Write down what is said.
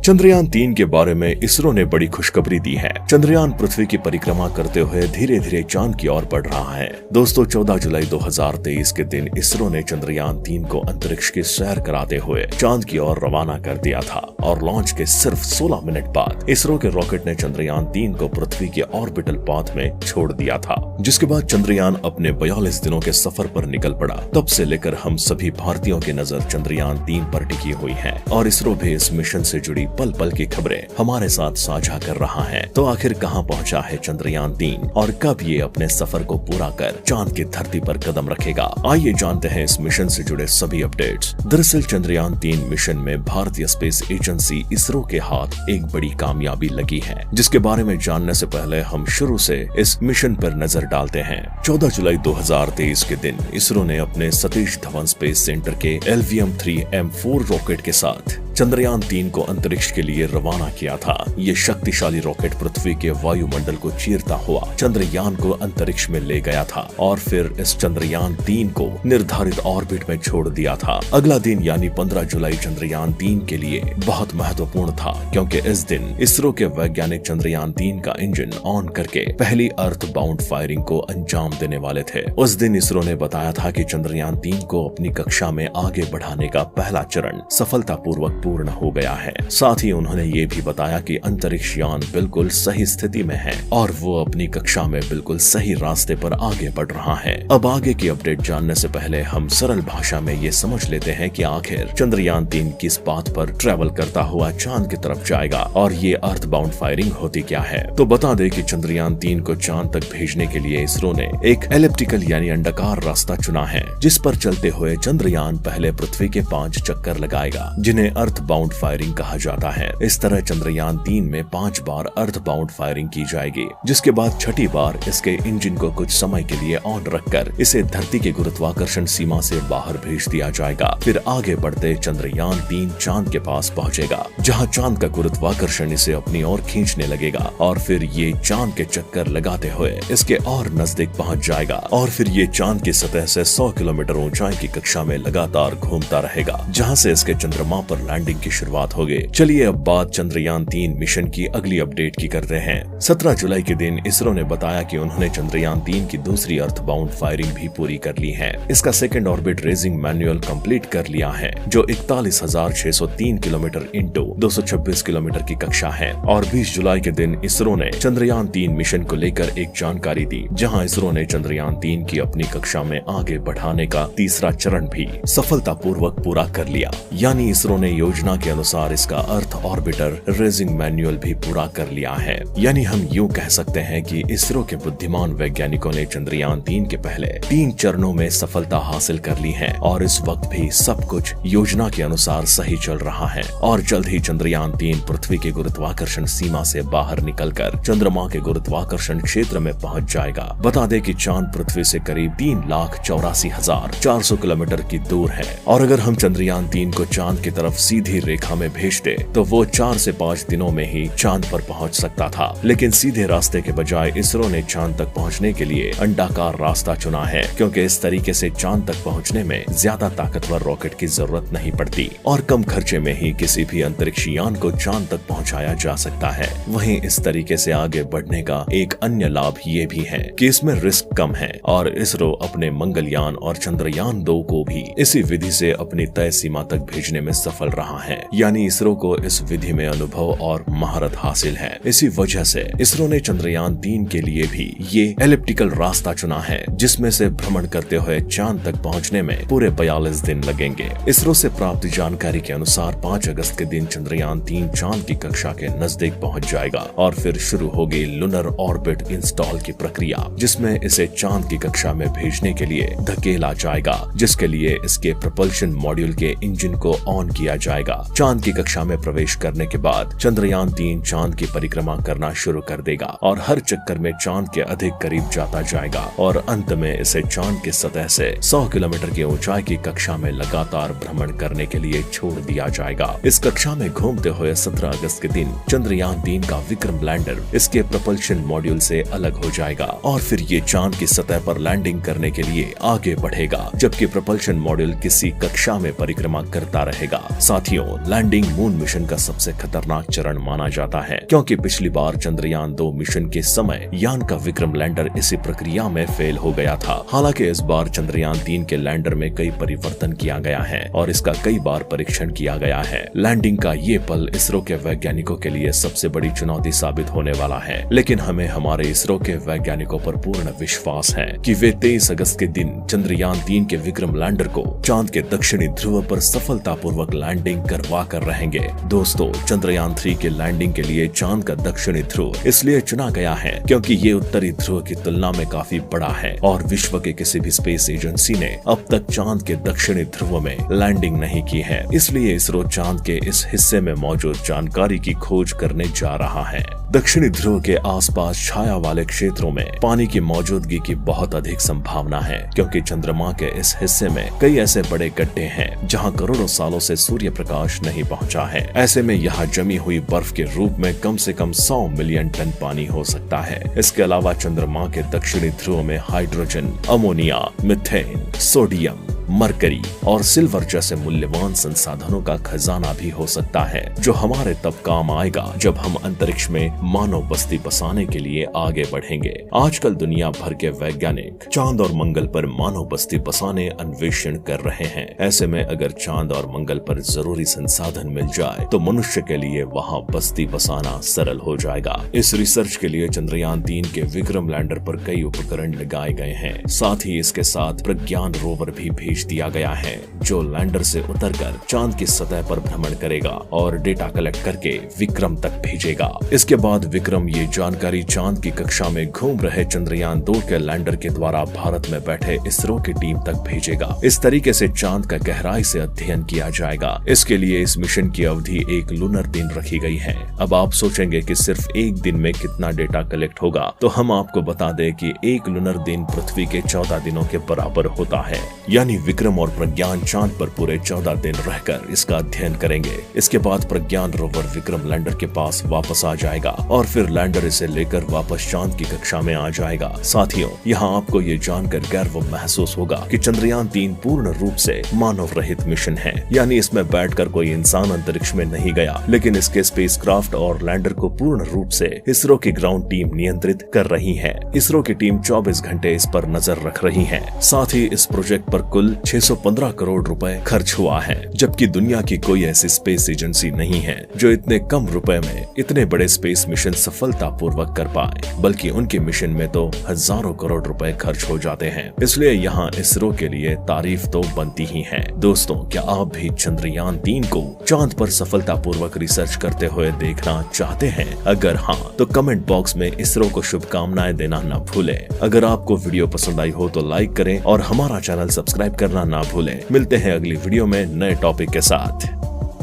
चंद्रयान 3 के बारे में इसरो ने बड़ी खुशखबरी दी है। चंद्रयान पृथ्वी की परिक्रमा करते हुए धीरे धीरे चांद की ओर बढ़ रहा है। दोस्तों, 14 जुलाई 2023 के दिन इसरो ने चंद्रयान 3 को अंतरिक्ष की सैर कराते हुए चांद की ओर रवाना कर दिया था और लॉन्च के सिर्फ 16 मिनट बाद इसरो के रॉकेट ने चंद्रयान 3 को पृथ्वी के ऑर्बिटल पाथ में छोड़ दिया था, जिसके बाद चंद्रयान अपने 42 दिनों के सफर पर निकल पड़ा। तब से लेकर हम सभी भारतीयों की नजर चंद्रयान 3 पर टिकी हुई है और इसरो भी इस मिशन से जुड़ी पल पल की खबरें हमारे साथ साझा कर रहा है। तो आखिर कहां पहुंचा है चंद्रयान 3 और कब ये अपने सफर को पूरा कर चांद की धरती पर कदम रखेगा? आइए जानते हैं इस मिशन से जुड़े सभी अपडेट्स। दरअसल चंद्रयान 3 मिशन में भारतीय स्पेस एजेंसी इसरो के हाथ एक बड़ी कामयाबी लगी है, जिसके बारे में जानने से पहले हम शुरू से इस मिशन पर नजर डालते हैं। 14 जुलाई 2023 के दिन इसरो ने अपने सतीश धवन स्पेस सेंटर के LVM-3M4 रॉकेट के साथ चंद्रयान 3 को अंतरिक्ष के लिए रवाना किया था। ये शक्तिशाली रॉकेट पृथ्वी के वायुमंडल को चीरता हुआ चंद्रयान को अंतरिक्ष में ले गया था और फिर इस चंद्रयान 3 को निर्धारित ऑर्बिट में छोड़ दिया था। अगला दिन यानी 15 जुलाई चंद्रयान 3 के लिए बहुत महत्वपूर्ण था, क्योंकि इस दिन इसरो के वैज्ञानिक चंद्रयान 3 का इंजन ऑन करके पहली अर्थ बाउंड फायरिंग को अंजाम देने वाले थे। उस दिन इसरो ने बताया था कि चंद्रयान 3 को अपनी कक्षा में आगे बढ़ाने का पहला चरण सफलतापूर्वक पूर्ण हो गया है। साथ ही उन्होंने ये भी बताया कि अंतरिक्ष यान बिल्कुल सही स्थिति में है और वो अपनी कक्षा में बिल्कुल सही रास्ते पर आगे बढ़ रहा है। अब आगे की अपडेट जानने से पहले हम सरल भाषा में ये समझ लेते हैं कि आखिर चंद्रयान 3 किस पाथ पर ट्रेवल करता हुआ चांद की तरफ जाएगा और ये अर्थ बाउंड फायरिंग होती क्या है। तो बता दें कि चंद्रयान 3 को चांद तक भेजने के लिए इसरो ने एक एलिप्टिकल यानी अंडाकार रास्ता चुना है, जिस पर चलते हुए चंद्रयान पहले पृथ्वी के 5 चक्कर लगाएगा, जिन्हें अर्थ बाउंड फायरिंग कहा जाता है। इस तरह चंद्रयान 3 में 5 बार अर्थ बाउंड फायरिंग की जाएगी, जिसके बाद छठी बार इसके इंजन को कुछ समय के लिए ऑन रखकर इसे धरती के गुरुत्वाकर्षण सीमा से बाहर भेज दिया जाएगा। फिर आगे बढ़ते चंद्रयान 3 चांद के पास पहुंचेगा, जहां चांद का गुरुत्वाकर्षण इसे अपनी ओर खींचने लगेगा और फिर ये चांद के चक्कर लगाते हुए इसके और नजदीक पहुंच जाएगा और फिर ये चांद की सतह से 100 किलोमीटर ऊंचाई की कक्षा में लगातार घूमता रहेगा, जहां से इसके चंद्रमा पर लैंडिंग की शुरुआत होगी। चलिए अब बात चंद्रयान 3 मिशन की अगली अपडेट की करते हैं। 17 जुलाई के दिन इसरो ने बताया कि उन्होंने चंद्रयान 3 की दूसरी अर्थ बाउंड फायरिंग भी पूरी कर ली है। इसका second orbit raising manual complete कर लिया है, जो 41,603 किलोमीटर इंटू 226 किलोमीटर की कक्षा है। और 20 जुलाई के दिन इसरो ने चंद्रयान 3 मिशन को लेकर एक जानकारी दी, जहां इसरो ने चंद्रयान 3 की अपनी कक्षा में आगे बढ़ाने का तीसरा चरण भी सफलतापूर्वक पूरा कर लिया। यानी इसरो ने योजना के अनुसार इसका अर्थ ऑर्बिटर रेजिंग मैनुअल भी पूरा कर लिया है। यानी हम यूं कह सकते हैं कि इसरो के बुद्धिमान वैज्ञानिकों ने चंद्रयान 3 के पहले 3 चरणों में सफलता हासिल कर ली है और इस वक्त भी सब कुछ योजना के अनुसार सही चल रहा है और जल्द ही चंद्रयान 3 पृथ्वी के गुरुत्वाकर्षण सीमा से बाहर निकलकर चंद्रमा के गुरुत्वाकर्षण क्षेत्र में पहुंच जाएगा। बता दें कि चांद पृथ्वी से करीब 3,84,400 किलोमीटर की दूर है और अगर हम चंद्रयान 3 को चांद की तरफ सीधी रेखा में भेजते तो वो 4 से 5 दिनों में ही चांद पर पहुंच सकता था, लेकिन सीधे रास्ते के बजाय इसरो ने चांद तक पहुंचने के लिए अंडाकार रास्ता चुना है, क्योंकि इस तरीके से चांद तक पहुंचने में ज्यादा ताकतवर रॉकेट की जरूरत नहीं पड़ती और कम खर्चे में ही किसी भी अंतरिक्ष यान को चांद तक पहुंचाया जा सकता है। वहीं इस तरीके से आगे बढ़ने का एक अन्य लाभ ये भी है कि इसमें रिस्क कम है और इसरो अपने मंगलयान और चंद्रयान 2 को भी इसी विधि से अपनी तय सीमा तक भेजने में सफल रहा है। यानी इसरो को इस विधि में अनुभव और महारत हासिल है। इसी वजह से इसरो ने चंद्रयान 3 के लिए भी ये एलिप्टिकल रास्ता चुना है, जिसमें से भ्रमण करते हुए चांद तक पहुंचने में पूरे 42 दिन लगेंगे। इसरो से प्राप्त जानकारी के अनुसार 5 अगस्त के दिन चंद्रयान 3 चांद की कक्षा के नजदीक पहुंच जाएगा और फिर शुरू होगी लूनर ऑर्बिट इंस्टॉल की प्रक्रिया, जिसमें इसे चांद की कक्षा में भेजने के लिए धकेला जाएगा, जिसके लिए इसके प्रपल्शन मॉड्यूल के इंजन को ऑन किया जाएगा। चांद की कक्षा में प्रवेश करने के बाद चंद्रयान 3 चांद की परिक्रमा करना शुरू कर देगा और हर चक्कर में चांद के अधिक करीब जाता जाएगा और अंत में इसे चांद की सतह से 100 किलोमीटर की ऊंचाई की कक्षा में लगातार भ्रमण करने के लिए छोड़ दिया जाएगा। इस कक्षा में घूमते हुए 17 अगस्त के दिन चंद्रयान 3 का विक्रम लैंडर इसके प्रपल्शन मॉड्यूल से अलग हो जाएगा और फिर ये चांद की सतह पर लैंडिंग करने के लिए आगे बढ़ेगा, जबकि प्रपल्शन मॉड्यूल किसी कक्षा में परिक्रमा करता रहेगा। साथ साथियों, लैंडिंग मून मिशन का सबसे खतरनाक चरण माना जाता है, क्योंकि पिछली बार चंद्रयान 2 मिशन के समय यान का विक्रम लैंडर इसी प्रक्रिया में फेल हो गया था। हालांकि इस बार चंद्रयान 3 के लैंडर में कई परिवर्तन किया गया है और इसका कई बार परीक्षण किया गया है। लैंडिंग का ये पल इसरो के वैज्ञानिकों के लिए सबसे बड़ी चुनौती साबित होने वाला है, लेकिन हमें हमारे इसरो के वैज्ञानिकों पर पूर्ण विश्वास है कि वे 23 अगस्त के दिन चंद्रयान 3 के विक्रम लैंडर को चांद के दक्षिणी ध्रुव पर सफलतापूर्वक लैंडिंग करवा कर रहेंगे। दोस्तों, चंद्रयान 3 के लैंडिंग के लिए चांद का दक्षिणी ध्रुव इसलिए चुना गया है क्योंकि ये उत्तरी ध्रुव की तुलना में काफी बड़ा है और विश्व के किसी भी स्पेस एजेंसी ने अब तक चांद के दक्षिणी ध्रुव में लैंडिंग नहीं की है। इसलिए इसरो चांद के इस हिस्से में मौजूद जानकारी की खोज करने जा रहा है। दक्षिणी ध्रुव के आसपास छाया वाले क्षेत्रों में पानी की मौजूदगी की बहुत अधिक संभावना है, क्योंकि चंद्रमा के इस हिस्से में कई ऐसे बड़े गड्ढे हैं जहां करोड़ों सालों से सूर्य प्रकाश नहीं पहुंचा है। ऐसे में यहाँ जमी हुई बर्फ के रूप में कम से कम 100 मिलियन टन पानी हो सकता है। इसके अलावा चंद्रमा के दक्षिणी ध्रुव में hydrogen, ammonia, methane, sodium, mercury और सिल्वर जैसे मूल्यवान संसाधनों का खजाना भी हो सकता है, जो हमारे तब काम आएगा जब हम अंतरिक्ष में मानव बस्ती बसाने के लिए आगे बढ़ेंगे। आजकल दुनिया भर के वैज्ञानिक चांद और मंगल पर मानव बस्ती बसाने अन्वेषण कर रहे हैं। ऐसे में अगर चांद और मंगल पर जरूरी संसाधन मिल जाए तो मनुष्य के लिए वहां बस्ती बसाना सरल हो जाएगा। इस रिसर्च के लिए चंद्रयान 3 के विक्रम लैंडर पर कई उपकरण लगाए गए हैं। साथ ही इसके साथ प्रज्ञान रोवर भी भेज दिया गया है, जो लैंडर से उतरकर चांद की सतह पर भ्रमण करेगा और डेटा कलेक्ट करके विक्रम तक भेजेगा। इसके बाद विक्रम ये जानकारी चांद की कक्षा में घूम रहे चंद्रयान 2 के लैंडर के द्वारा भारत में बैठे इसरो की टीम तक भेजेगा। इस तरीके से चांद का गहराई से अध्ययन किया जाएगा। इसके लिए इस मिशन की अवधि 1 लूनर दिन रखी गई है। अब आप सोचेंगे कि सिर्फ एक दिन में कितना डेटा कलेक्ट होगा, तो हम आपको बता दें कि 1 लूनर दिन पृथ्वी के 14 दिनों के बराबर होता है। यानी विक्रम और प्रज्ञान चांद पर पूरे 14 दिन रहकर इसका अध्ययन करेंगे। इसके बाद प्रज्ञान रोवर विक्रम लैंडर के पास वापस आ जाएगा और फिर लैंडर इसे लेकर वापस चांद की कक्षा में आ जाएगा। साथियों, यहाँ आपको ये जानकर गर्व महसूस होगा कि चंद्रयान 3 पूर्ण रूप से मानव रहित मिशन है। यानी इसमें बैठकर कोई इंसान अंतरिक्ष में नहीं गया, लेकिन इसके स्पेसक्राफ्ट और लैंडर को पूर्ण रूप से इसरो की ग्राउंड टीम नियंत्रित कर रही है। इसरो की टीम 24 घंटे इस पर नजर रख रही है। साथ ही इस प्रोजेक्ट पर कुल 615 करोड़ रुपए खर्च हुआ है, जबकि दुनिया की कोई ऐसी स्पेस एजेंसी नहीं है जो इतने कम रुपए में इतने बड़े स्पेस मिशन सफलतापूर्वक कर पाए, बल्कि उनके मिशन में तो हजारों करोड़ रुपए खर्च हो जाते हैं। इसलिए यहाँ इसरो के लिए तारीफ तो बनती ही है। दोस्तों, क्या आप भी चंद्रयान 3 को चांद पर सफलतापूर्वक रिसर्च करते हुए देखना चाहते हैं? अगर हाँ, तो कमेंट बॉक्स में इसरो को शुभकामनाएं देना न भूलें। अगर आपको वीडियो पसंद आई हो तो लाइक करें और हमारा चैनल सब्सक्राइब करना ना भूलें। मिलते हैं अगली वीडियो में नए टॉपिक के साथ।